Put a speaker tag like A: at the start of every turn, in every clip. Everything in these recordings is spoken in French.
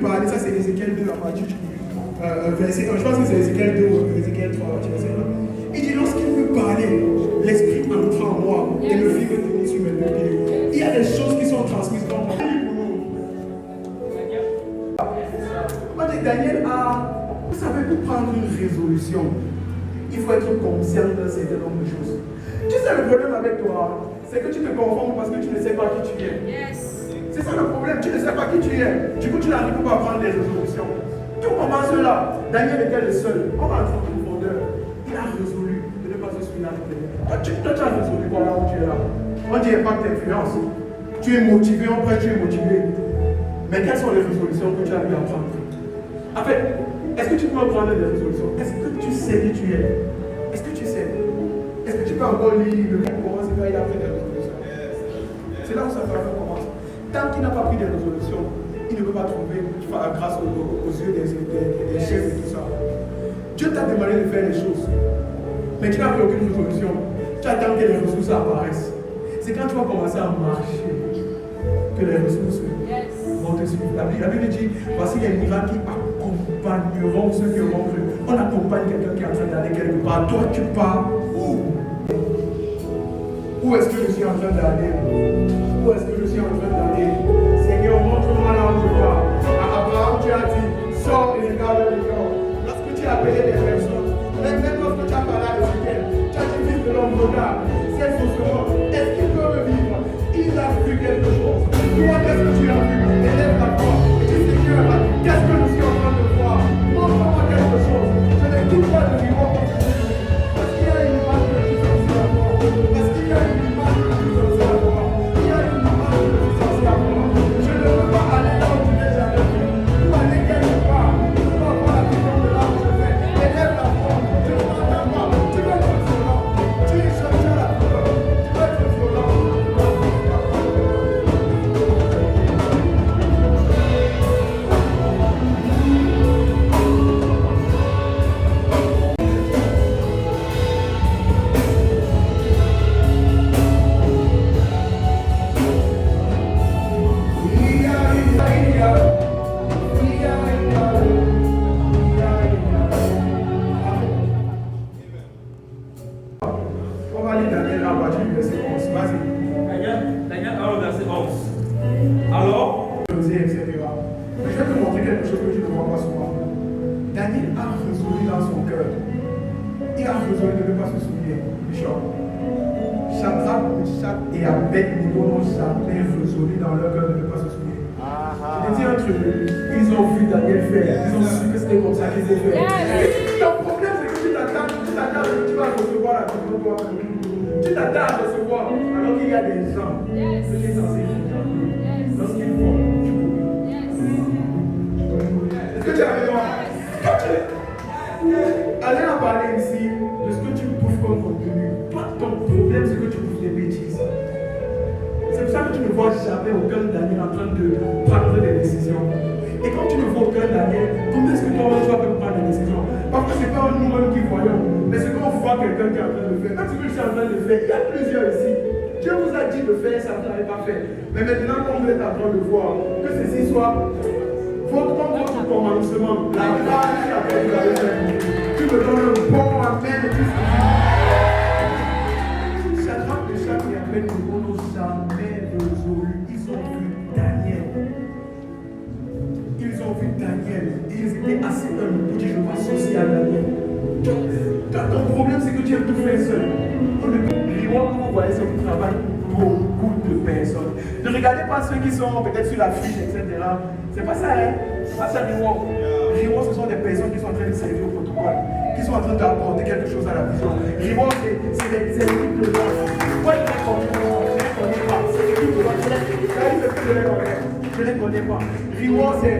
A: parler, ça c'est Ézéchiel 2 à partir du verset 1. Je pense que c'est Ézéchiel 2 ou Ézéchiel 3 à partir du verset 1. Il dit lorsqu'il me parlait, l'esprit entra en moi et me fit retenir sur mes deux pieds. Il y a des choses qui sont transmises dans mon on dit Daniel a, vous savez, pour prendre une résolution, il faut être conscient d'un certain nombre de choses. Tu sais, le problème avec toi, c'est que tu te confonds parce que tu ne sais pas qui tu es. C'est ça le problème, tu ne sais pas qui tu es. Du coup, tu n'arrives pas à prendre des résolutions. Tout commence là. Daniel était le seul. On va entrer en profondeur. Il a résolu de ne pas se suivre la tête. Toi, tu as résolu quoi là où tu es là. On dit impact influence. Tu es motivé, en vrai, tu es motivé. Mais quelles sont les résolutions que tu as mis à prendre? En fait, est-ce que tu peux prendre des résolutions? Est-ce que tu sais qui tu es? Est-ce que tu sais? Est-ce que tu peux encore lire le livre comment c'est quand il a pris des résolutions? C'est là où ça commence. Tant qu'il n'a pas pris des résolutions, il ne peut pas trouver grâce aux yeux des chefs et tout ça. Dieu t'a demandé de faire les choses, mais tu n'as pris aucune résolution. Tu attends que les ressources apparaissent. C'est quand tu vas commencer à marcher que les ressources vont te suivre. La Bible dit, voici les miracles qui accompagneront ceux qui auront cru. On accompagne quelqu'un qui est en train d'aller quelque part. Toi, tu pars où? Où est-ce que je suis en train d'aller? Où est-ce que je suis en train d'aller? Seigneur, montre-moi là où je pars. À Abraham, tu as dit, sors et regarde les gens. Lorsque tu as appelé des personnes, même lorsque tu as parlé à Ézéchiel, tu as dit, fils de l'homme, regarde, c'est faussement. Est-ce qu'il peut revivre? Il a vu quelque chose. Toi, qu'est-ce que tu as vu? Élève la voix et dis, Seigneur, qu'est-ce que je suis en train de voir? Montre-moi quelque chose. Je n'ai tout pas de vivre. Parce qu'il y a une image de puissance à moi. Parce qu'il y a une image de puissance à moi. Il y a une image de puissance à moi. Je ne peux pas aller là où tu n'es jamais vu. Ou aller quelque part. Je dois avoir la vision de là où je vais. Élève la voix. Je ne t'entends pas. Tu vas être violent. Tu es cherché à la couleur. Tu vas être violent. On va lire Daniel à partir du verset 11. Vas-y.
B: Daniel 1, verset 11. Alors,
A: etc. Mais je vais te montrer quelque chose que tu ne vois pas souvent. Daniel a résolu dans son cœur. Il a résolu de ne pas se souvenir. Bishop. Shadrach, Meshach et Abednego n'ont jamais résolu dans leur cœur de ne pas se souvenir. Je te dis un truc. Ils ont vu Daniel faire. Ils ont su que c'était comme ça qu'il faut faire. Ton problème, c'est que tu t'attends que tu vas recevoir la vision toi-même. Tu t'attends à recevoir alors qu'il y a des gens que tu es censé faire. Lorsqu'ils font, tu coupes. Est-ce que tu as raison? Allez en parler ici de ce que tu bouffes comme contenu. Toi, ton problème, c'est que tu bouffes des bêtises. C'est pour ça que tu ne vois jamais aucun Daniel en train de prendre des décisions. Et quand tu ne vois aucun Daniel, comment est-ce que toi-même tu vas prendre des décisions? Parce que ce n'est pas nous-mêmes qui voyons, mais c'est qu'on voit quelqu'un qui est en train de faire. Même ce que je suis en train de faire, il y a plusieurs ici. Dieu vous a dit de faire ça, vous n'avez pas fait. Mais maintenant, quand vous êtes en train de voir que ceci soit votre commencement, la grâce à laquelle vous avez fait, tu me donnes un bon amen de tout ce que tu dis. Shadrach, Meshach et Abednego n'ont jamais résolu. Ils ont vu Daniel. Ils ont vu Daniel. Et ils étaient assez humbles pour dire je m'associe à Daniel. Ton problème, c'est que tu aimes tout faire seul. Reward, vous voyez, c'est un travail beaucoup de personnes. Ne regardez pas ceux qui sont peut-être sur la fiche, etc. C'est pas ça, hein? C'est pas ça, Reward. Reward, ce sont des personnes qui sont en train de servir au protocole, qui sont en train d'apporter quelque chose à la vision. Reward, c'est l'équipe de l'homme. Moi, je ne les connais pas. C'est l'équipe de l'homme. Je ne les connais pas. Reward, c'est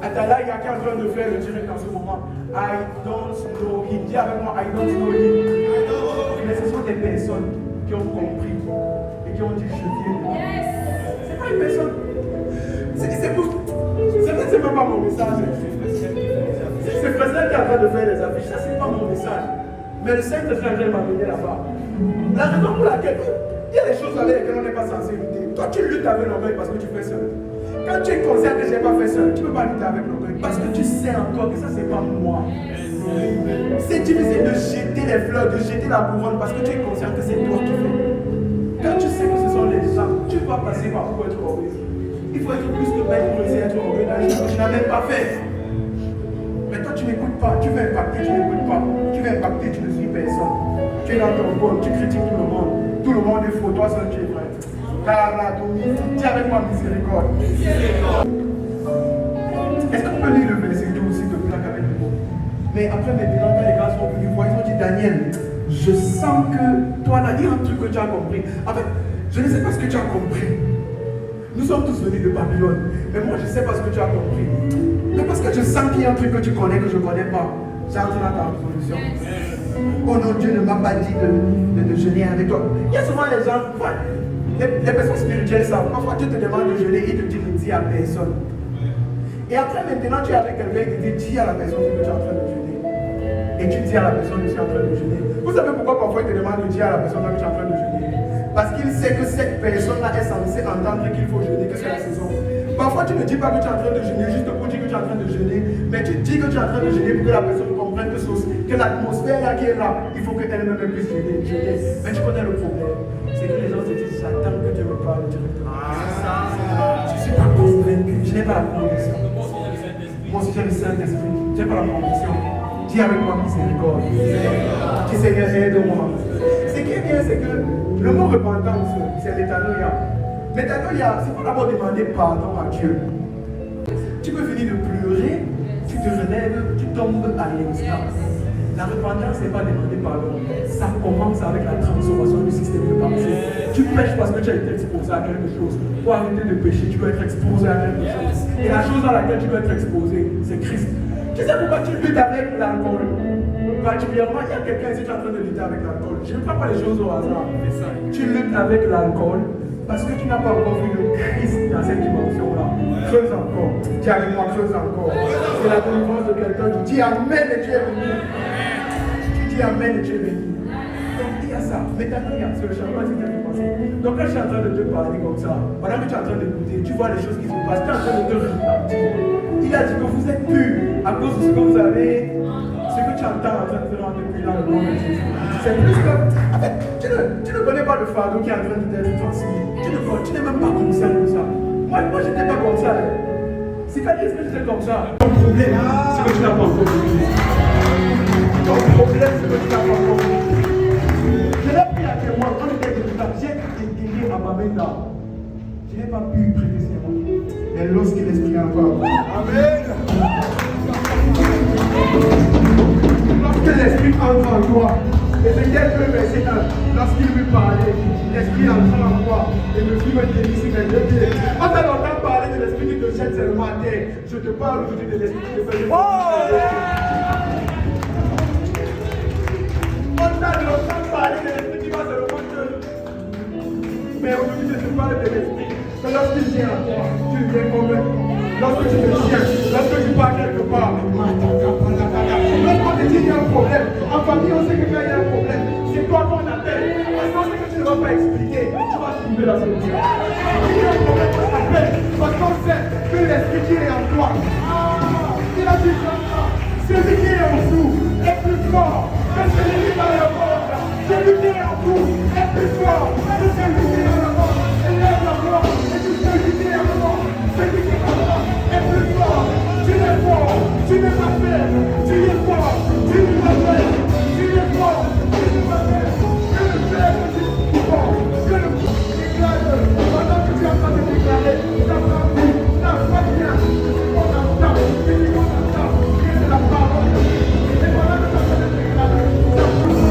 A: Atala, il y a qui est en train de faire le direct en ce moment. I don't know him. Dis avec moi, I don't know him. Mais ce sont des personnes qui ont compris et qui ont dit je viens. C'est pas une personne. C'est même pas mon message. C'est Fresnel qui est en train de faire les affiches. Ça, c'est pas mon message. Mais le Saint-Esprit m'a amené là-bas. La raison pour laquelle il y a des choses avec lesquelles on n'est pas censé lutter. Toi, tu luttes avec l'orgueil parce que tu fais seul. Quand tu es conscient que je n'ai pas fait ça, tu ne peux pas lutter avec l'orgueil. Parce que tu sais encore que ça, c'est pas moi. C'est difficile de jeter les fleurs, de jeter la couronne parce que tu es conscient que c'est toi qui fais. Quand tu sais que ce sont les gens, tu vas passer par pour être orgueilleux. Il faut être plus que bête pour essayer d'être orgueilleux dans les choses que tu n'as même pas fait. Mais toi, tu n'écoutes pas, tu veux impacter, tu n'écoutes pas. Tu veux impacter, tu ne suis personne. Tu es dans ton coin, tu critiques tout le monde. Tout le monde est faux, toi seul tu es vrai. Dis avec moi miséricorde. Est-ce qu'on peut lire le verset 12 s'il te plaît avec le mot? Mais après maintenant, quand les gars sont venus voir, ils ont dit Daniel, je sens que toi là, il y a un truc que tu as compris. En fait, je ne sais pas ce que tu as compris. Nous sommes tous venus de Babylone. Mais moi, je ne sais pas ce que tu as compris. Mais parce que je sens qu'il y a un truc que tu connais que je ne connais pas. J'entre dans ta résolution. Oh non, Dieu ne m'a pas dit de jeûner avec toi. Il y a souvent les gens, les personnes spirituelles savent. Parfois, Dieu te demande de jeûner et te dit ne dis à personne. Et après, maintenant, tu es avec quelqu'un qui te dit à la personne que tu es en train de jeûner. Et tu dis à la personne que tu es en train de jeûner. Vous savez pourquoi parfois il te demande de dire à la personne que tu es en train de jeûner? Parce qu'il sait que cette personne-là est censée entendre qu'il faut jeûner, que c'est la saison. Parfois, tu ne dis pas que tu es en train de jeûner juste pour dire que tu es en train de jeûner, mais tu dis que tu es en train de jeûner pour que la personne comprenne que l'atmosphère là qui est là, il faut qu'elle-même puisse jeûner. Mais tu connais le problème, c'est que les gens se disent j'attends que Dieu me parle directement. Je ne suis pas convaincu, je n'ai pas la conviction. Moi aussi j'ai le Saint-Esprit, je n'ai pas la conviction. Dis avec moi miséricorde. Dis Seigneur, aide-moi. Ce qui est bien, c'est que le mot repentance, c'est métanoïa. Métanoïa, c'est pour d'abord demander pardon à Dieu. Tu peux finir de pleurer, tu te relèves, tu tombes à l'instant. La repentance, ce n'est pas demander pardon. Ça commence avec la transformation du système de pensée. Tu pêches parce que tu as été exposé à quelque chose. Pour arrêter de pécher, tu dois être exposé à quelque chose. Et la chose à laquelle tu dois être exposé, c'est Christ. Tu sais pourquoi tu luttes avec l'alcool? Particulièrement, il y a quelqu'un ici qui est en train de lutter avec l'alcool. Je ne prends pas les choses au hasard. Tu luttes avec l'alcool parce que tu n'as pas encore vu le Christ dans cette dimension-là. Creuse encore. Dis avec moi, creuse encore. C'est la délivrance de quelqu'un. Tu dis Amen et tu es venu. Tu dis Amen et tu es venu. Donc il y a ça. Maintenant, il y a ce changement qui est passé. Donc quand je suis en train de te parler comme ça, pendant que tu es en train d'écouter, tu vois les choses qui se passent. Tu es en train de te répartir. Il a dit que vous êtes purs à cause de ce que vous avez. Ce que tu entends en train de faire depuis là, le nom de Jésus. C'est plus que. En fait, tu ne connais pas le fardeau qui est en train de t'être transmis. Tu n'es même pas conscient de ça. Moi je n'étais pas comme ça. C'est quand est-ce que j'étais comme ça? Ton problème, c'est que tu n'as pas encore compris. Ton problème, c'est que tu n'as pas encore compris. Je l'ai pris à témoin quand j'étais débutant. J'ai intégré à ma main là. Je n'ai pas pu prêter serment. Mais lorsque l'esprit encore. Amen. Lorsque l'esprit entre en toi, Ézéchiel 2 verset 1, lorsqu'il lui parlait, l'esprit entre en toi, et me fit me délier sur mes deux pieds. Quand tu entends parler de l'esprit qui te jette seulement à terre, je te parle aujourd'hui de l'esprit qui te fait. On entend parler de l'esprit qui va seulement te. Mais aujourd'hui, je te parle de l'esprit. Que lorsqu'il vient à toi, tu viens convaincre. Lorsque tu te tiens, lorsque tu pars quelque part, lorsqu'on te dit qu'il y a un problème, en famille on sait que quand il y a un problème, c'est toi qu'on appelle. Parce qu'on sait que tu ne vas pas expliquer, tu vas trouver la solution. Il y a un problème, on s'appelle, parce qu'on sait que l'esprit qui est en toi, il a dit comme ça, celui qui est en vous est plus fort que celui qui est dans le monde. Celui qui est en vous est plus fort que celui qui est dans le monde. Élève la voix, et tout celui qui est en moi, celui qui est en moi est plus fort. Tu es fort, tu n'es pas faible, tu es fort, tu n'es pas faible, tu es fort, tu n'es pas faible, que le faible est fort, que le déclare, pendant que tu es en train de déclarer, ta famille, ta famille, c'est qu'on entend, c'est qu'on entend, c'est la parole de Dieu, et pendant que tu es en train de déclarer, ta famille.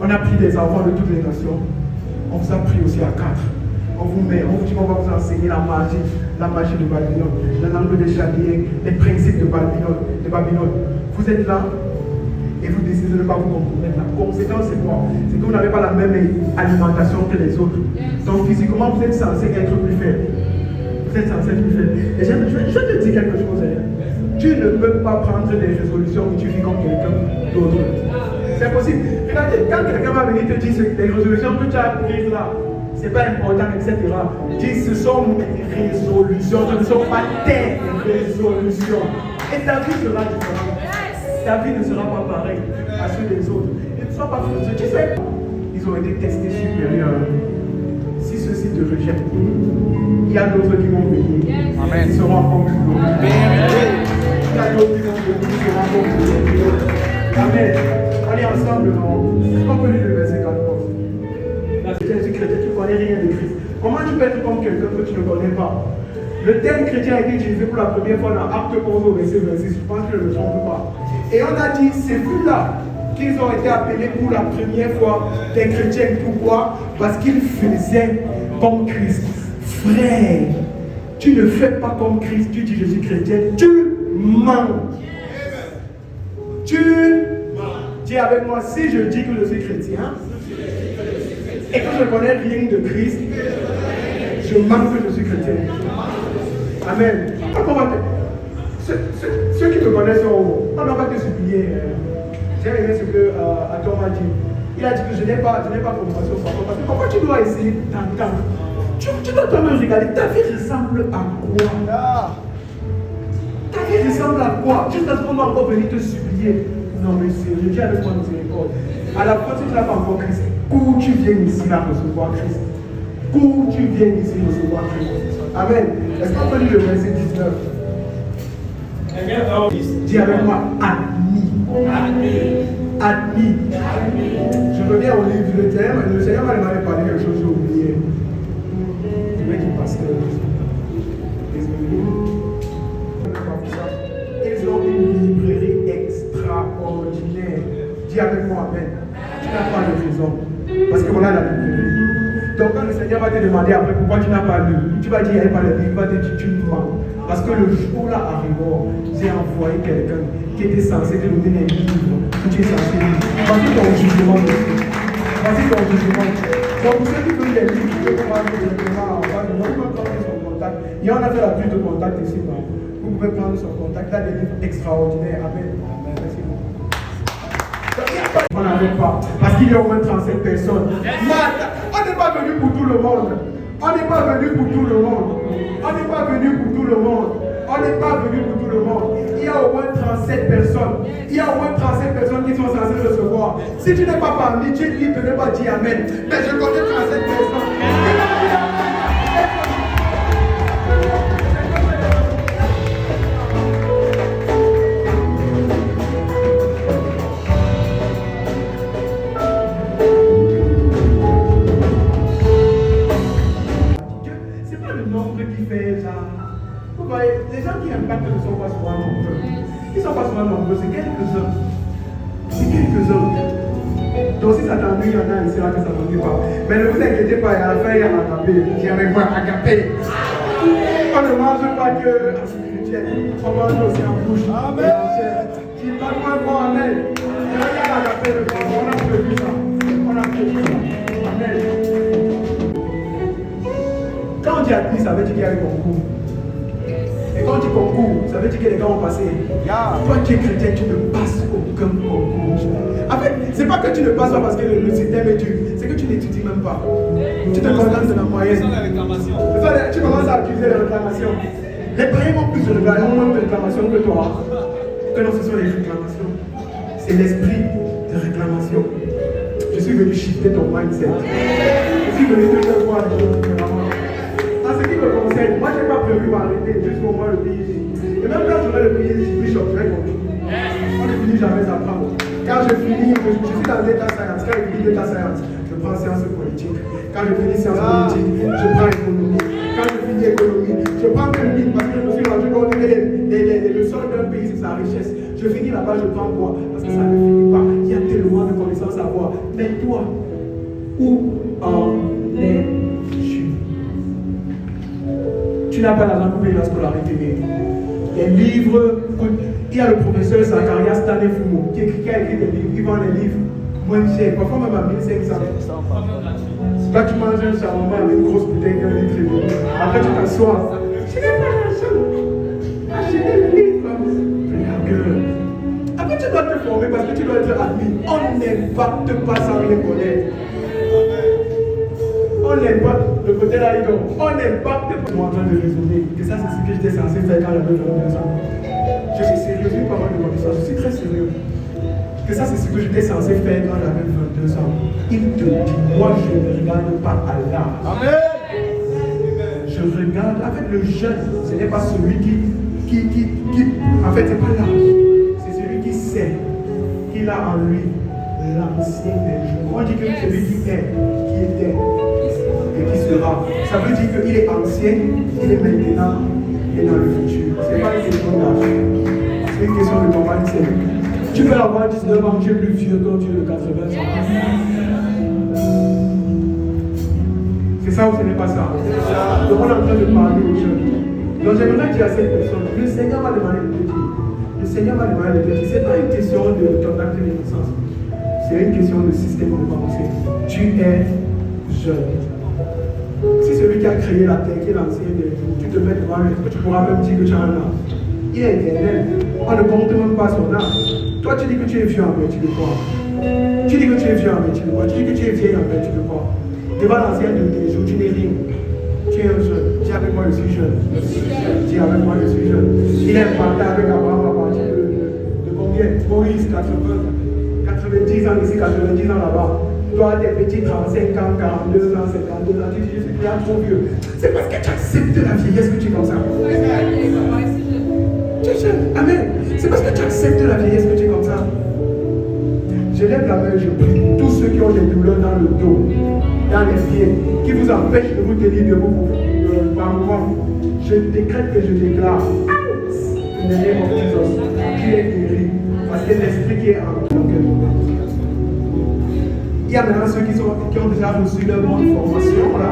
A: On a pris des enfants de toutes les nations. On vous a pris aussi à 4. On vous dit qu'on va vous enseigner la magie de Babylone, la langue des Chaldéens, les principes de Babylone. Vous êtes là et vous décidez de ne pas vous compromettre. La conséquence c'est quoi? C'est que vous n'avez pas la même alimentation que les autres. Donc physiquement vous êtes censé être plus faible. Vous êtes censé être plus faible. Et je te dis quelque chose. Tu Tu ne peux pas prendre des résolutions où tu vis comme quelqu'un d'autre. C'est possible. Regardez, quand quelqu'un va venir te dire les résolutions que tu as prises là, c'est pas important, etc. Dis, ce sont mes résolutions, ce ne sont pas tes résolutions. Et ta vie sera différente. Ta vie ne sera pas pareille à ceux des autres. Et ne sois pas frustré. Tu sais, ils ont été testés supérieurs. Si ceux-ci te rejettent, il y a d'autres qui vont venir. Amen. Ils seront encore plus glorieux. Il y a d'autres qui vont venir, ils seront encore plus glorieux. Amen. On est ensemble, non? Est-ce qu'on peut lire le verset 14? Tu es chrétien, tu ne connais rien de Christ. Comment tu peux être comme quelqu'un que tu ne connais pas? Le terme chrétien a été utilisé pour la première fois dans Acte 11 au verset 26. Je pense que je ne me trompe pas. Et on a dit, c'est là qu'ils ont été appelés pour la première fois des chrétiens. Pourquoi? Parce qu'ils faisaient comme Christ. Frère, tu ne fais pas comme Christ, tu dis je suis chrétien, tu mens. Tu dis avec moi, si je dis que je suis chrétien et que je ne connais rien de Christ, je mens que je suis chrétien. Amen. Ceux qui me connaissent on va te supplier. J'ai aimé ce que Adam a dit. Il a dit que je n'ai pas compassion pour toi. Parce que pourquoi tu dois essayer d'entendre? Tu dois toi-même regarder. Ta vie ressemble à quoi? Ta vie ressemble à quoi? Juste à ce moment, on va encore venir te supplier. Non, mais sérieux, Dieu avec moi miséricorde. À la fois, si tu n'as pas encore Christ, où tu viens ici à recevoir Christ? Où tu viens ici recevoir Christ? Amen. Est-ce qu'on peut lire le verset 19? Dis avec moi, admis. Je reviens au livre du terme. Le Seigneur m'avait parlé quelque chose, j'ai oublié. Je vais dire pasteur. Ils ont une librairie extraordinaire. Dis avec moi, amen. Tu n'as pas de raison. Parce que voilà la librairie. Donc quand le Seigneur va te demander après pourquoi tu n'as pas lu, tu vas dire il n'y a pas le livre, il va te dire tu mens. Parce que le jour là arrivant, j'ai envoyé quelqu'un qui était censé te donner les livres que tu es censé lire. Voici ton jugement. Voici ton jugement. Donc pour ceux qui veulent les livres, tu peux prendre directement en bas de moi, tu peux prendre son contact. Et on a fait la prise de contact ici. Vous pouvez prendre son contact. Là, des livres extraordinaires. Amen. Merci beaucoup. On n'arrête pas. Parce qu'il y a au moins 35 personnes. On n'est pas venu pour tout le monde. On n'est pas venu pour tout le monde. On n'est pas venu pour tout le monde. On n'est pas venu pour tout le monde. Il y a au moins 37 personnes. Il y a au moins 37 personnes qui sont censées recevoir. Si tu n'es pas parmi, tu es libre de ne pas dire Amen. Mais je connais 37 personnes. Vous voyez, les gens qui impactent ne sont pas souvent nombreux. Ils ne sont pas souvent nombreux, c'est quelques-uns. C'est quelques-uns. Donc si ça t'ennuie, il y en a ici là que ça ne t'ennuie pas. Mais ne vous inquiétez pas, à la fin, il y a agapé. J'ai avec moi agapé. On ne mange pas que en spirituel, on mange aussi en bouche. Amen. Qui parle pas bon, amen. Il y a l'agapé, on a prévu ça. On a prévu ça. Amen. Quand on dit admis, ça veut dire qu'il y a un concours. Et quand on dit concours, ça veut dire que les gars ont passé. Toi qui es chrétien, tu ne passes aucun concours. En fait, c'est pas que tu ne passes pas parce que le système est dur, c'est que tu n'étudies même pas. Tu te contentes de la moyenne. Tu commences à accuser les réclamations. Les païens ont plus de réclamations que toi. Que non, ce sont les réclamations. C'est l'esprit de réclamation. Je suis venu shifter ton mindset. Je suis venu te faire voir les choses différemment. En ce qui me concerne, moi je n'ai pas prévu m'arrêter jusqu'au mois le pays. Et même quand j'aurai le pays, je vais continuer. On ne finit jamais d'apprendre. Quand je finis, je suis dans l'état science. Quand je finis l'état science, je prends sciences politiques. Quand je finis sciences politiques, je prends économie. Quand je finis économie, je prends économie parce que je me suis rendu compte que le sol d'un pays, c'est sa richesse. Je finis là-bas, je prends quoi? Parce que ça ne finit pas. Il y a tellement de connaissances à avoir. Mais toi, où en es-tu? Tu n'as pas l'argent pour payer la scolarité. Les livres, il y a le professeur Zacharias Tanefumo qui a écrit des livres, il vend les livres moins chers, parfois même à 1500. Là tu manges un shawarma avec une grosse bouteille d'un litre et demi. Après tu t'assois. Je n'ai pas l'argent. Achetez le livre. pas te former parce que tu dois être admis. On n'impacte pas sans les connaître. On n'impacte, le côté là, on n'impacte pas. Je suis en train de raisonner que ça, c'est ce que j'étais censé faire quand j'avais 22 ans. Je suis sérieux, je n'ai pas mal de ça, je suis très sérieux. Que ça, c'est ce que j'étais censé faire quand j'avais 22 ans. Il te dit, moi, je ne regarde pas Allah. Amen. Je regarde avec le jeune, ce n'est pas celui qui en fait, c'est pas l'âge, c'est celui qui sait qu'il a en lui l'ancien des jours. On dit que celui qui est, qui était et qui sera. Ça veut dire qu'il est ancien, il est maintenant et dans le futur. Ce n'est pas une question d'âge, c'est une question de normalité. Tu peux avoir 19 ans, tu es plus vieux quand tu es de 80 ans. C'est ça ou ce n'est pas ça? Donc on est en train de parler aux jeunes. Donc j'aimerais dire à cette personne, le Seigneur m'a demandé de te dire. Le Seigneur m'a demandé de te dire, ce n'est pas une question de ton acte de naissance. C'est une question de système de pensée. Tu es jeune. Si celui qui a créé la terre, qui est l'ancien des jours, tu te mets devant lui, tu pourras même dire que tu as un âge. Il est éternel. On ne compte même pas son âge. Toi, tu dis que tu es vieux en paix, tu le crois. Tu dis que tu es vieux en paix, tu le crois. Tu dis que tu es vieille en paix, tu le crois. Devant l'ancien de tes jours, tu n'es rien. Tu es un jeune. Dis avec moi, je suis jeune. Dis avec moi, je suis jeune. Il est parti avec Abraham à partir de combien? Moïse, 90 ans ici, 90 ans là-bas. Toi, tes petits 35 ans, 42 ans, 52 ans, tu dis, je suis déjà trop vieux. C'est parce que tu acceptes la vieillesse que tu es comme ça. Tu es jeune. Amen. C'est parce que tu acceptes la vieillesse que tu es comme ça. Je lève la main, je prie. Tous ceux qui ont des douleurs dans le dos, dans les pieds, qui vous empêchent de vous tenir debout par moment, je décrète et je déclare, in the name of Jesus, tu es guéri. Parce que l'esprit qui est en toi. Il y a maintenant ceux qui ont déjà reçu leur bonne formation, là.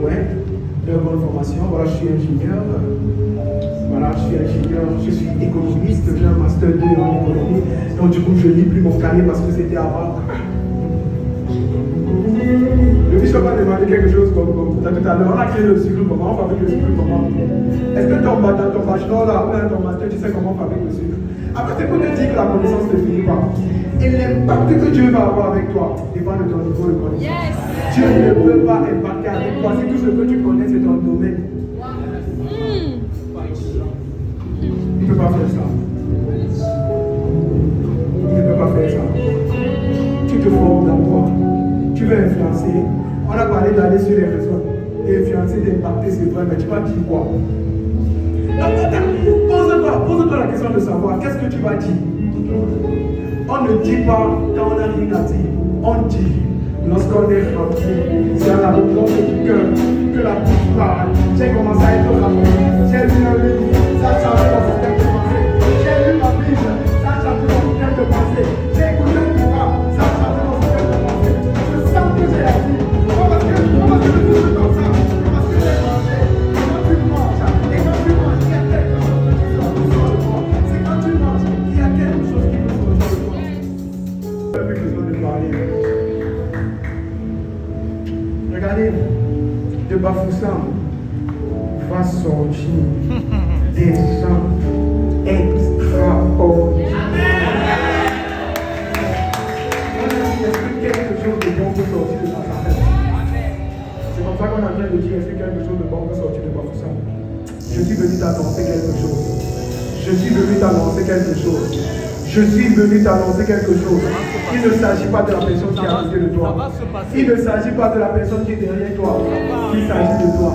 A: Ouais, leur bonne formation. Voilà, je suis ingénieur. Voilà, je suis ingénieur, je suis économiste, j'ai un master 2 en économie. Donc du coup, je ne lis plus mon cahier parce que c'était avant. Le bishop m'a demandé quelque chose comme tout à l'heure. On a créé le cycle comment, on fabrique le cycle comment. Est-ce que ton bachelor là, ou ton master, tu sais comment on fabrique le cycle? Après, c'est pour te dire que la connaissance ne finit pas. Et l'impact que Dieu va avoir avec toi dépend de ton niveau de connaissance. Yes. Dieu ne peut pas impacter avec toi si tout ce que tu connais c'est ton domaine. Il ne peut pas faire ça. Il ne peut pas faire ça. Tu te formes dans toi. Tu veux influencer. On a parlé d'aller sur les réseaux. D'influencer, d'impacter, c'est vrai, mais tu vas dire quoi? Pose-toi la question de savoir qu'est-ce que tu vas dire. On ne dit pas quand on n'a rien à dire. On dit lorsqu'on est rempli. C'est à la rencontre du cœur que la bouche parle. J'ai commencé à être rempli. J'ai lu un livre, ça a changé mon système de pensée. J'ai lu ma Bible, ça a changé mon système de pensée. J'ai écouté un programme, ça a changé mon système de pensée. Je sens que j'ai la vie. Pas parce que je suis comme ça, parce que j'ai mangé. Quand tu manges, et quand tu manges, il y a quelque chose qui sort de toi. C'est quand tu manges, il y a quelque chose qui sort de toi. Je n'ai plus besoin de parler. Regardez, de Bafoussam va sortir des gens extraordinaires. Est-ce que quelque chose de bon peut sortir de Bafoussam? C'est comme ça qu'on est en train de dire, est-ce que quelque chose de bon peut sortir de Bafoussam? Je suis venu t'annoncer quelque chose. Je suis venu t'annoncer quelque chose. Je suis venu t'annoncer quelque chose. Il ne s'agit pas de la personne qui est à côté de toi. Il ne s'agit pas de la personne qui est derrière toi. Il s'agit de toi.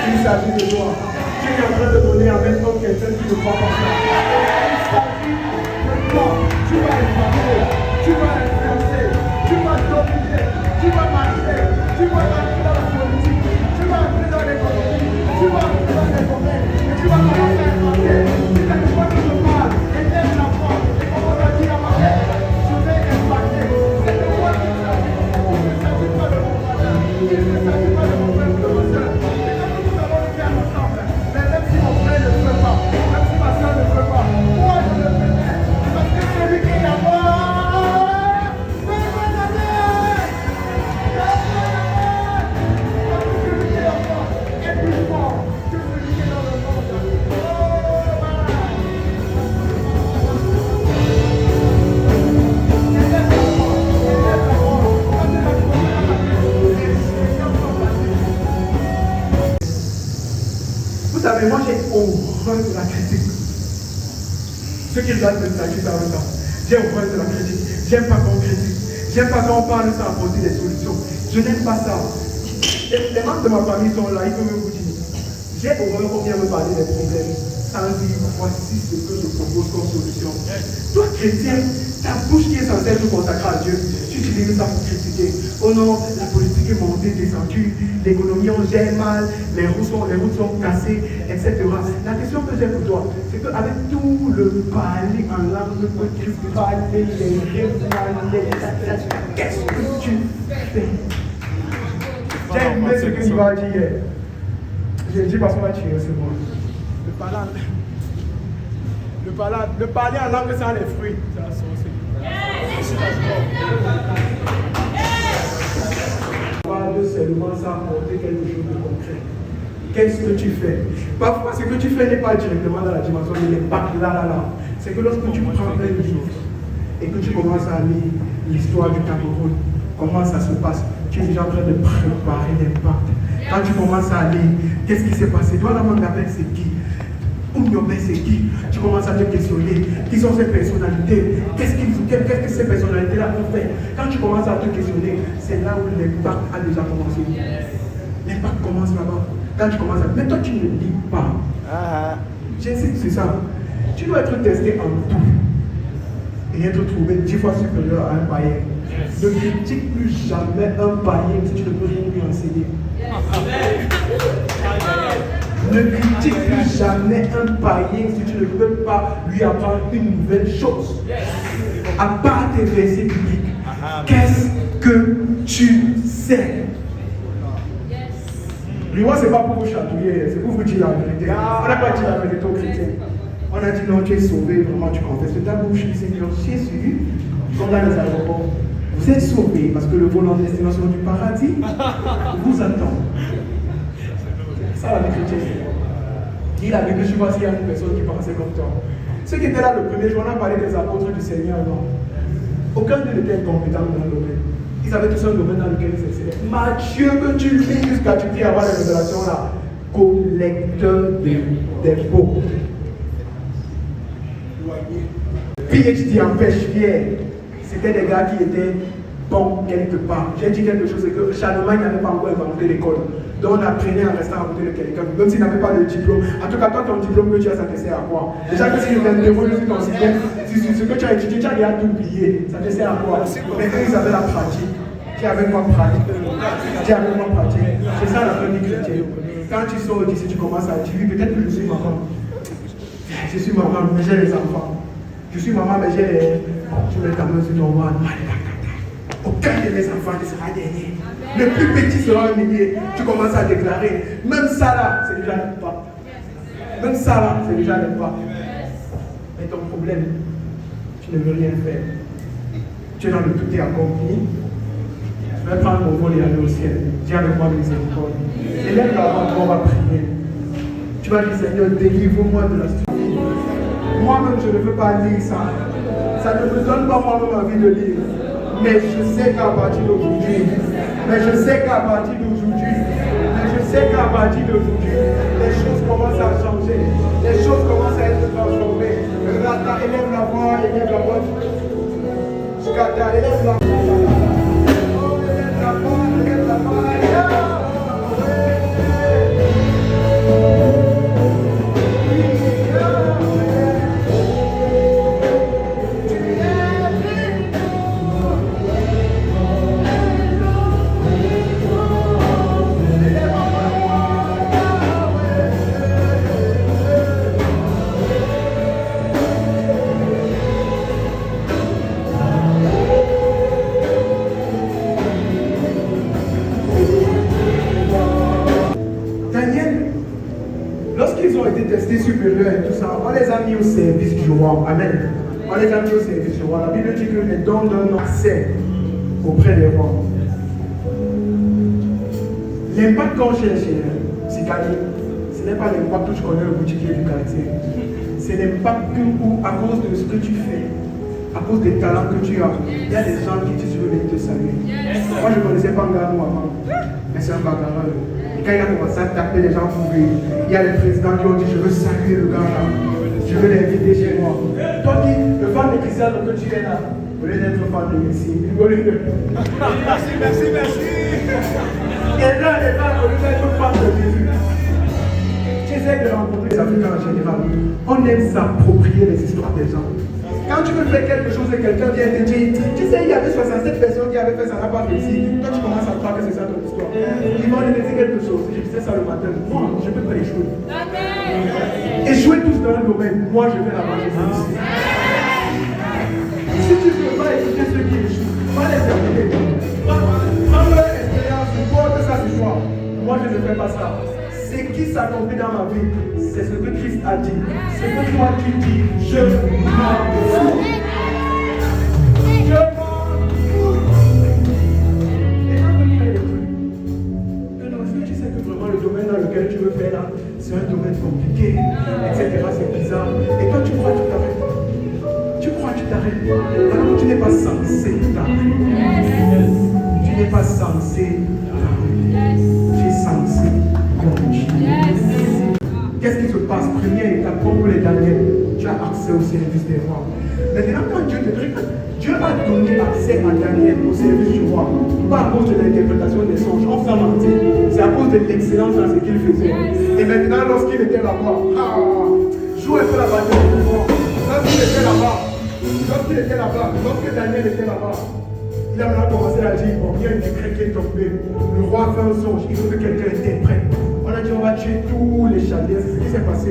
A: Il s'agit de toi. Tu es en train de donner à même quelqu'un qui ne croit pas ça. Il s'agit de toi. Tu vas impacter. Tu vas influencer. Tu vas dominer. Tu vas marcher. Tu vas entrer dans la politique. Tu vas entrer dans l'économie. Tu vas entrer dans les domaines. Et tu vas commencer à impacter. C'est quelque chose que je parle. Et lève la voix. Et comme on l'a dit à ma mère, je vais impacter. C'est de moi qui s'agit. Il ne s'agit pas de mon frère. Il ne s'agit pas de mon frère ou de ma soeur. C'est comme nous allons le faire ensemble. Mais même si mon frère ne le fait pas, horreur de la critique. Ceux qui regardent le statut savent ça. J'ai horreur de la critique. J'aime pas qu'on critique. J'aime pas quand on parle sans apporter des solutions. Je n'aime pas ça. Les membres de ma famille sont là, ils peuvent me vous dire. J'ai horreur qu'on vienne me parler des problèmes sans dire voici ce que je propose comme solution. Toi, chrétien, ta bouche qui est censée être consacrée à Dieu, tu utilises ça pour critiquer. Oh non, la politique est montée, descendue, l'économie on gère mal, les routes sont cassées, etc. La question que j'ai pour toi, c'est qu'avec tout le parler en langue, que tu parles, les révoiler, qu'est-ce que tu fais? J'ai aimé ce que tu vas dire. Je dis parce qu'on va tirer ce mot. Le parler en langue sans les fruits, c'est la sorcellerie. Parle seulement sans apporter quelque chose de concret. Qu'est-ce que tu fais? Parfois, ce que tu fais n'est pas directement dans la dimension de l'impact là. C'est que lorsque tu prends un livre et que tu commences à lire l'histoire du Cameroun, comment ça se passe, tu es déjà en train de préparer l'impact. Quand tu commences à lire, qu'est-ce qui s'est passé? Toi, la Mandabel, c'est qui? Oumyobé, c'est qui? Tu commences à te questionner. Qui sont ces personnalités? Qu'est-ce que ces personnalités-là ont fait? Quand tu commences à te questionner, c'est là où l'impact a déjà commencé. L'impact commence là-bas. Quand tu commences à... Mais toi, tu ne lis pas. J'insiste, c'est ça. Tu dois être testé en tout et être trouvé 10 fois supérieur à un païen. Ne critique plus jamais un païen si tu ne peux rien lui enseigner. Ne critique plus jamais un païen si tu ne peux pas lui apprendre une nouvelle chose. À part tes versets bibliques, qu'est-ce que tu sais? Lui-moi, ce n'est pas pour vous chatouiller, c'est pour vous dire la vérité. On n'a pas dit la vérité aux chrétiens. On a dit non, tu es sauvé, vraiment tu confesses de ta bouche, Seigneur Jésus, comme dans les aéroports. Vous êtes sauvés parce que le vol en destination du paradis vous attend. C'est ça la vie chrétienne. Dis la Bible, je vois s'il y a une personne qui pensait comme toi. Ceux qui étaient là le premier jour, on a parlé des apôtres du Seigneur, non. Aucun d'eux n'était compétent dans le domaine. Ils avaient tous un domaine dans lequel ils excellaient. Matthieu, que tu lis jusqu'à tu puisses avoir les révélations là. Collecteur d'impôts. PhD en pêche fière. C'était des gars qui étaient bons quelque part. J'ai dit quelque chose, c'est que Charlemagne n'avait pas encore inventé l'école. Donc on apprenait en restant à côté de quelqu'un, même s'il n'avait pas de diplôme. En tout cas, toi, ton diplôme que tu as, ça te sert à quoi? Déjà que si je t'interroge sur ton diplôme, si ce que tu as étudié, tu as déjà tout oublié. Ça te sert à quoi? Mais eux, ils avaient la pratique. Tu es avec moi pratique. Tu es avec moi pratique. C'est ça la famille chrétienne. Quand tu sors d'ici, tu commences à dire, oui, peut-être que je suis maman. Je suis maman, mais j'ai les enfants. Je suis maman, mais j'ai les... Tu mets ta main sur ton ventre. Aucun de mes enfants ne sera dernier. Le plus petit sera un millier. Tu commences à déclarer. Même ça là, c'est déjà l'impact. Même ça là, c'est déjà l'impact. Mais ton problème, tu ne veux rien faire. Tu es dans le tout est accompli. Je vais prendre mon vol et aller au ciel. Dis avec moi miséricorde. Et lève la main, on va prier. Tu vas dire, Seigneur, délivre-moi de la situation. Moi-même, je ne veux pas lire ça. Ça ne me donne pas moi-même envie de lire. Mais je sais qu'à partir d'aujourd'hui, les choses commencent à changer. Les choses commencent à être transformées. Rata, élève la voix, élève la voix. Skata, élève la voix. Oh, élève la voix, élève la voix. Supérieur et tout ça, on les a mis au service du roi. Amen. On les a mis au service du roi. La Bible dit que les dons d'un homme c'est auprès des rois. L'impact qu'on cherche, c'est gagné. Ce n'est pas l'impact que tu connais le boutiquier du quartier. C'est l'impact où, à cause de ce que tu fais, à cause des talents que tu as, il y a des gens qui disent je veux venir te saluer. Moi je ne connaissais pas Ngano avant, mais c'est un bagarreur. Et quand il a commencé à taper les gens pour rire, il y a les présidents qui ont dit, je veux saluer le gars là. Je veux l'inviter chez moi. Toi qui, le fan de Cristiano que tu es là, au lieu d'être fan de Messi, merci. Et là, au lieu d'être fan de Jésus, tu essaies de rencontrer les Africains en général. On aime s'approprier les histoires des gens. Quand tu veux faire quelque chose et quelqu'un vient te dire, tu sais, il y avait 67 personnes qui avaient fait ça, n'a pas réussi. Toi, tu commences à croire que c'est ça ton histoire. Ils vont te dire quelque chose. Je disais ça le matin. Moi, je ne peux pas échouer. Échouer tous dans un domaine. Moi, je vais la manger. Si tu ne veux pas écouter ceux qui échouent, va les écouter. Prends leur expérience, porte ça sur toi. Moi, je ne fais pas ça. C'est qui s'accomplit dans ma vie. C'est ce que Christ a dit. Ce que toi tu dis, je m'en fous. Je m'en fous. Et quand tu fais les trucs, est-ce que tu sais que vraiment le domaine dans lequel tu veux faire là, c'est un domaine compliqué, etc. C'est bizarre. Et toi tu crois que tu t'arrêtes. Tu crois que tu t'arrêtes. Alors que tu n'es pas censé t'arrêter. Tu n'es pas censé t'arrêter. Tu es censé continuer. Qu'est-ce qui se passe? Première étape, comme pour les Daniel, tu as accès au service des rois. Maintenant, quand Dieu te dit que Dieu a donné accès à Daniel au service du roi, pas à cause de l'interprétation des songes, on s'en mentit, c'est à cause de l'excellence dans ce qu'il faisait. Et maintenant, lorsqu'il était là-bas, joue un peu la bataille du pouvoir. Lorsqu'il était là-bas, lorsque Daniel était là-bas, il a maintenant commencé à dire, bon, il y a un décret qui est tombé, le roi fait un songe, il faut que quelqu'un interprète. On a dit on va tuer tous les Chaldéens, c'est ce qui s'est passé.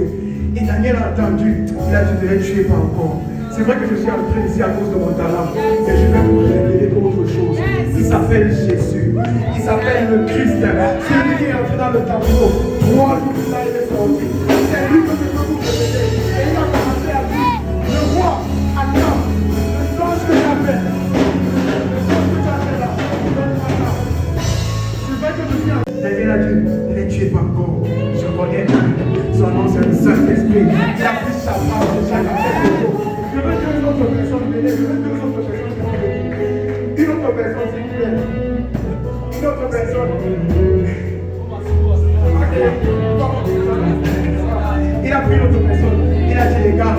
A: Et Daniel a entendu, il a dit ne les tuez pas encore. C'est vrai que je suis entré ici à cause de mon talent, mais je vais vous révéler autre chose. Il s'appelle Jésus, il s'appelle le Christ, celui qui est entré dans le tableau. 3 jours plus tard, il est sorti. C'est lui que je peux vous révéler. Et il a commencé à dire, le roi, attends, le songe que j'ai fait. Daniel a dit, ne les tuez pas encore. Je connais un. Son nom c'est le Saint-Esprit. Il a pris sa part de chaque personne. Je veux que une autre personne vienne. Je veux que une autre personne vienne. Une autre personne, s'il vous plaît. Une autre personne. Il a pris une autre personne. Il a dit, les gars,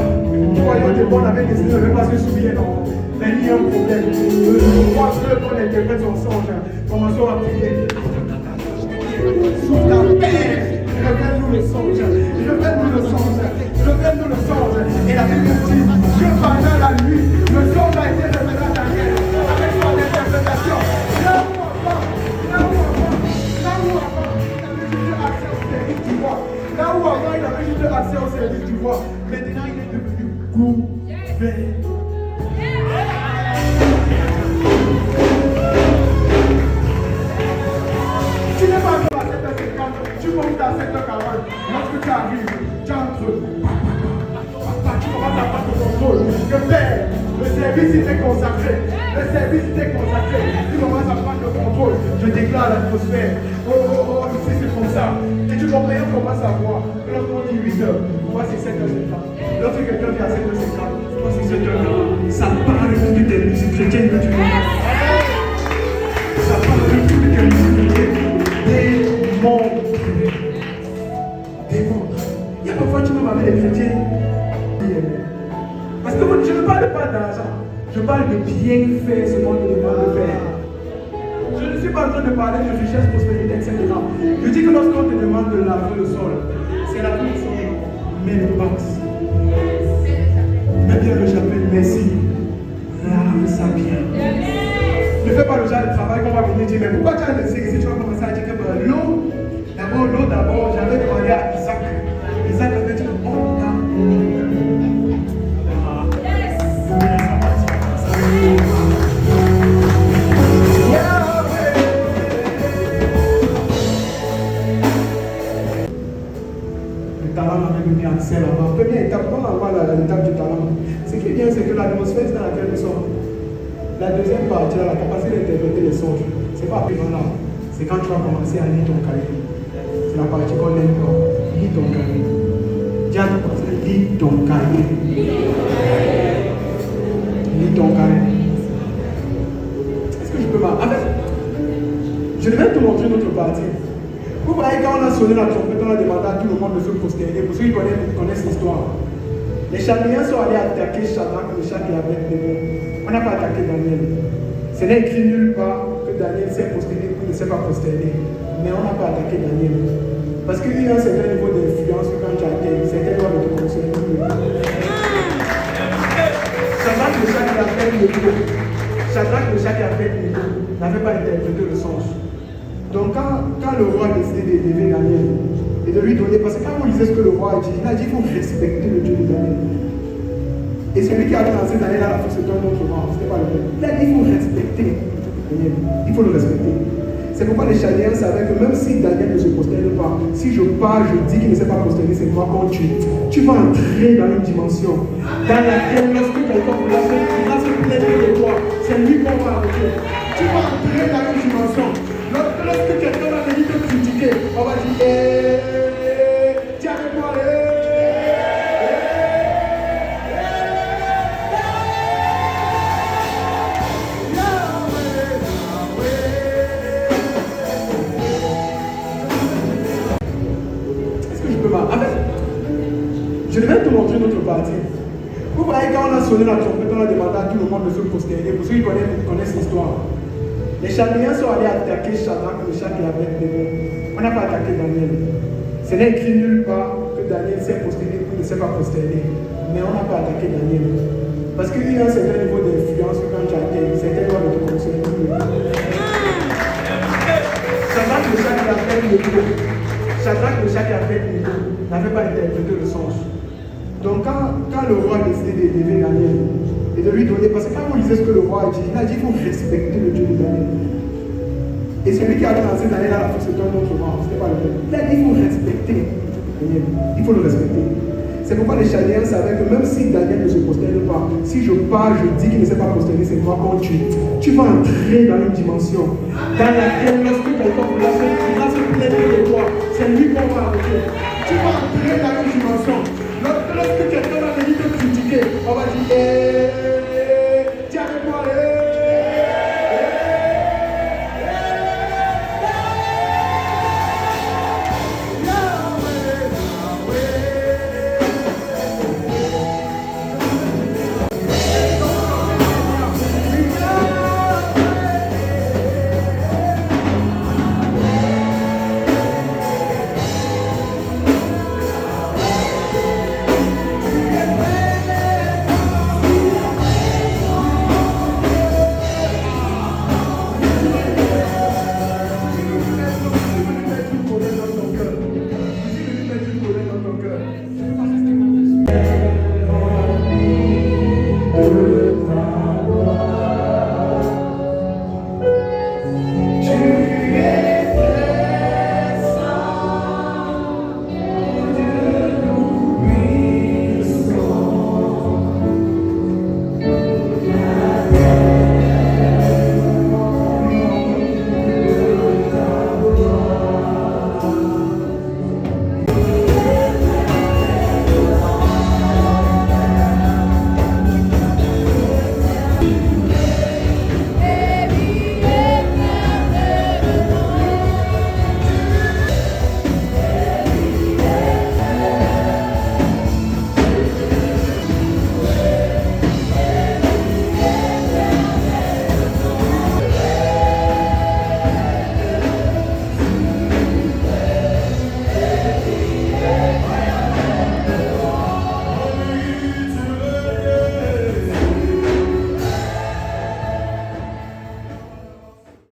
A: voyons que bon avait décidé de ne pas se souvenir, non. Mais il y a un problème. Je crois que qu'on interprète son songe. Commençons à prier. Sous la paix, révèle-nous le songe, révèle-nous le songe, révèle-nous le songe. Et la Bible dit que pendant la nuit, le songe a été révélé à Daniel avec son interprétation. Là où avant, il avait juste accès au service du roi. Là où avant, il avait juste accès au service du roi. Maintenant, il est devenu gouverneur. Tu n'es pas encore à 7h50, tu montes à 7h40. Lorsque tu arrives, tu entres. Tu commences à prendre ton contrôle. Le Père, le service était consacré. Le service était consacré. Tu commences à prendre le contrôle. Je déclare l'atmosphère. Oh, ici c'est comme ça. Et tu comprends, on commence à voir. Lorsqu'on dit 8h, moi c'est 7h50. Lorsque quelqu'un dit à 7h50, moi c'est 7h40. Ça parle de toutes les musiques chrétiennes que tu veux. Ça parle de toutes les musiques chrétiennes. Démontre. Il y a parfois tu m'as avec les chrétiens. Parce que je ne parle pas d'argent. Je parle de bien faire ce qu'on nous demande de faire. Je ne suis pas en train de parler de richesse, prospérité, etc. Je dis que lorsqu'on te demande de laver le sol, c'est la même chose. Mais le box. Mets bien le chapelet, merci. Lave ça bien. Ne fais pas le genre de travail qu'on va venir dire, mais pourquoi tu as laissé ici? Tu vas commencer à dire que l'eau, d'abord, j'avais demandé à Isaac. Isaac avait dit, on a. Le talent m'avait donné accès là-bas. Première étape, on va voir l'étape du talent. Ce qui est bien, c'est que l'atmosphère dans laquelle nous sommes. La deuxième partie, la capacité d'interpréter les songes, c'est pas plus là. C'est quand tu vas commencer à lire ton cahier. C'est la partie qu'on aime pas. Lis ton cahier. Dis à ton pasteur, lis ton cahier. Lis ton cahier. Est-ce que je peux pas? En fait, je vais te montrer notre partie. Vous voyez, quand on a sonné la trompette, on a demandé à tout le monde de se prosterner. Pour ceux qui connaissent l'histoire, les Chaldéens sont allés attaquer Shadrach, Meshach et Abednego. On n'a pas attaqué Daniel. Ce n'est écrit nulle part que Daniel s'est prosterné ou ne s'est pas prosterné. Mais on n'a pas attaqué Daniel. Parce qu'il y a un certain niveau d'influence que quand tu atteins, certains doivent te concerner. Shadrach, Meshach et Abednego. Shadrach, Meshach et Abednego n'avaient pas interprété le sens. Donc quand le roi a décidé d'élever Daniel et de lui donner, parce que quand vous lisez ce que le roi a dit, il a dit qu'il faut respecter le Dieu de Daniel. Et celui qui a lancé Daniel à la fois, c'est un autre roi, ce n'est pas le même. Il a dit qu'il faut respecter Daniel, il faut le respecter. C'est pourquoi les Chaldéens savaient que même si Daniel ne se prosterne pas, si je pars, je dis qu'il ne s'est pas prosterné, c'est moi qu'on tue. Tu vas entrer dans une dimension dans laquelle lorsque quelqu'un va se plaindre de toi, c'est lui qu'on va arrêter. Tu vas entrer dans une dimension. Lorsque quelqu'un va venir te critiquer, on va dire tiens avec moi, Est-ce que je peux m'en... Je vais te montrer notre partie. Vous voyez, quand on a sonné la trompette, on a demandé à tout le monde de se prosterner. Pour ceux qui connaissent l'histoire, les Chaldéens sont allés attaquer Shadrach, Meshach et Abednego. On n'a pas attaqué Daniel. Ce n'est écrit nulle part que Daniel s'est prosterné ou ne s'est pas prosterné. Mais on n'a pas attaqué Daniel. Parce qu'il y a un certain niveau d'influence que quand tu atteins, certains doivent te concerner. Shadrach, Meshach et Abednego. Shadrach, Meshach et Abednego n'avaient pas interprété le sens. Donc quand le roi a décidé d'élever Daniel et de lui donner, parce que quand vous lisez ce que le roi a dit, il a dit qu'il faut respecter le Dieu de Daniel. Et celui qui a lancé Daniel à la fois, c'est un autre roi, ce n'est pas le même. Il a dit qu'il faut respecter Daniel, il faut le respecter. C'est pourquoi les Chaldéens savaient que même si Daniel ne se prosterne pas, si je pars, je dis qu'il ne s'est pas prosterné, c'est moi qu'on tue. Tu vas entrer dans une dimension dans laquelle lorsque quelqu'un va se plaindre de toi, c'est lui qu'on va arrêter. Tu vas entrer dans une